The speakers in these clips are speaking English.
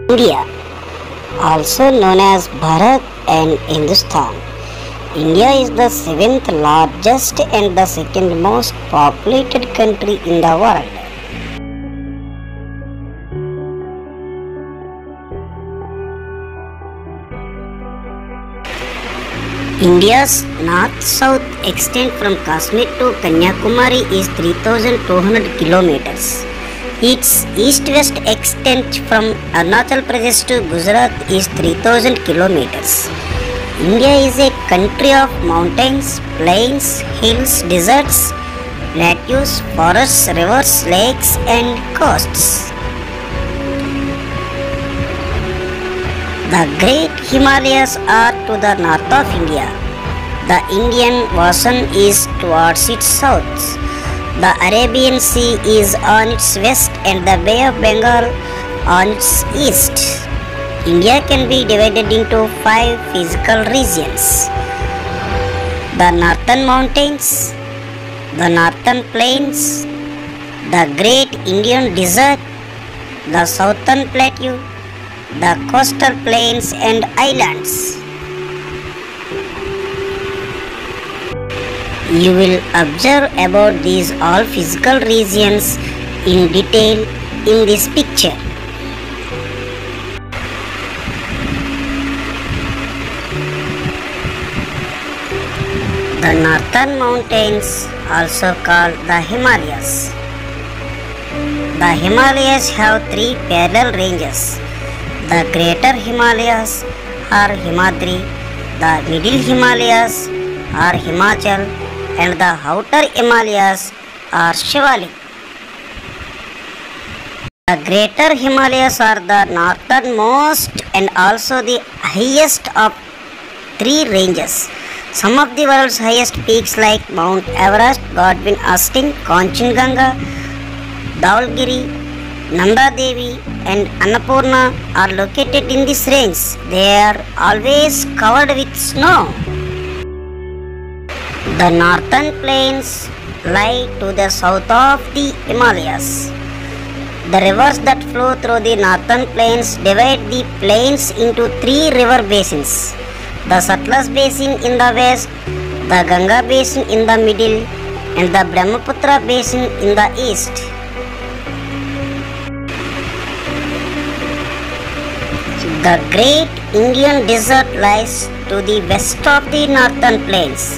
India, also known as Bharat and Hindustan. India is the 7th largest and the 2nd most populated country in the world. India's north-south extent from Kashmir to Kanyakumari is 3,200 kilometers. Its east-west extent from Arunachal Pradesh to Gujarat is 3,000 kilometers. India is a country of mountains, plains, hills, deserts, plateaus, forests, rivers, lakes and coasts. The Great Himalayas are to the north of India. The Indian Ocean is towards its south. The Arabian Sea is on its west and the Bay of Bengal on its east. India can be divided into 5 physical regions: the Northern Mountains, the Northern Plains, the Great Indian Desert, the Southern Plateau, the coastal plains and islands. You will observe about these all physical regions in detail in this picture. The Northern Mountains, also called the Himalayas. The Himalayas have 3 parallel ranges. The Greater Himalayas are Himadri, the Middle Himalayas are Himachal, and the Outer Himalayas are Shivalik. The Greater Himalayas are the northernmost and also the highest of 3 ranges. Some of the world's highest peaks like Mount Everest, Godwin Austen, Kanchenjunga, Dhaulagiri, Nanda Devi and Annapurna are located in this range. They are always covered with snow. The northern plains lie to the south of the Himalayas. The rivers that flow through the northern plains divide the plains into 3 river basins: the Satluj basin in the west, the Ganga basin in the middle, and the Brahmaputra basin in the east. The Great Indian Desert lies to the west of the northern plains.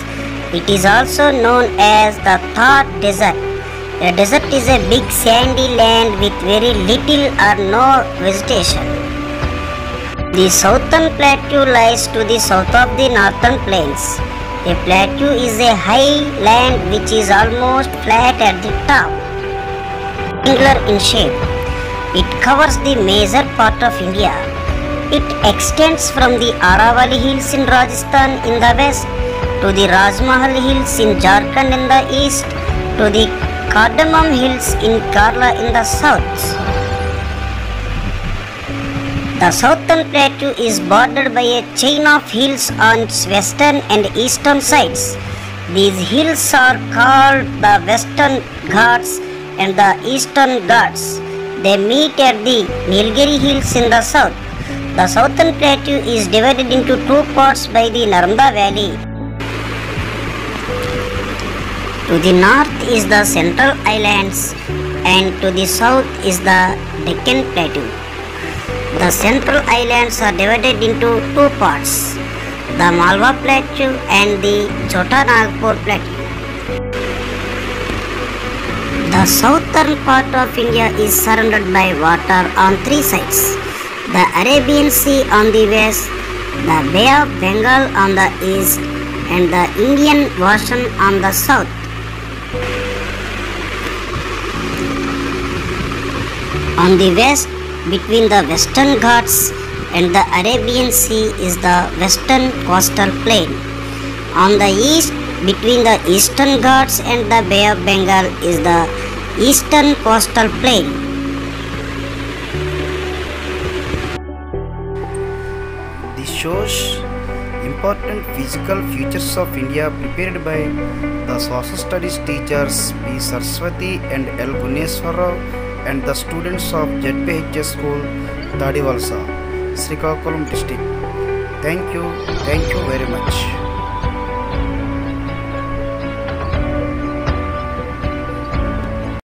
It is also known as the Thar Desert. A desert is a big sandy land with very little or no vegetation. The southern plateau lies to the south of the northern plains. A plateau is a high land which is almost flat at the top, angular in shape. It covers the major part of India. It extends from the Aravalli Hills in Rajasthan in the west to the Rajmahal Hills in Jharkhand in the east to the Cardamom Hills in Kerala in the south. The southern plateau is bordered by a chain of hills on its western and eastern sides. These hills are called the Western Ghats and the Eastern Ghats. They meet at the Nilgiri Hills in the south. The southern plateau is divided into 2 parts by the Narmada Valley. To the north is the Central Islands and to the south is the Deccan Plateau. The Central Islands are divided into 2 parts, the Malwa Plateau and the Chota Nagpur Plateau. The southern part of India is surrounded by water on 3 sides: the Arabian Sea on the west, the Bay of Bengal on the east, and the Indian Ocean on the south. On the west, between the Western Ghats and the Arabian Sea is the Western Coastal Plain. On the east, between the Eastern Ghats and the Bay of Bengal is the Eastern Coastal Plain. This shows important physical features of India prepared by the social studies teachers P. Saraswati and L. Guneswara and the students of ZPHS School, TADIVALASA, SRIKAKULam district. Thank you very much.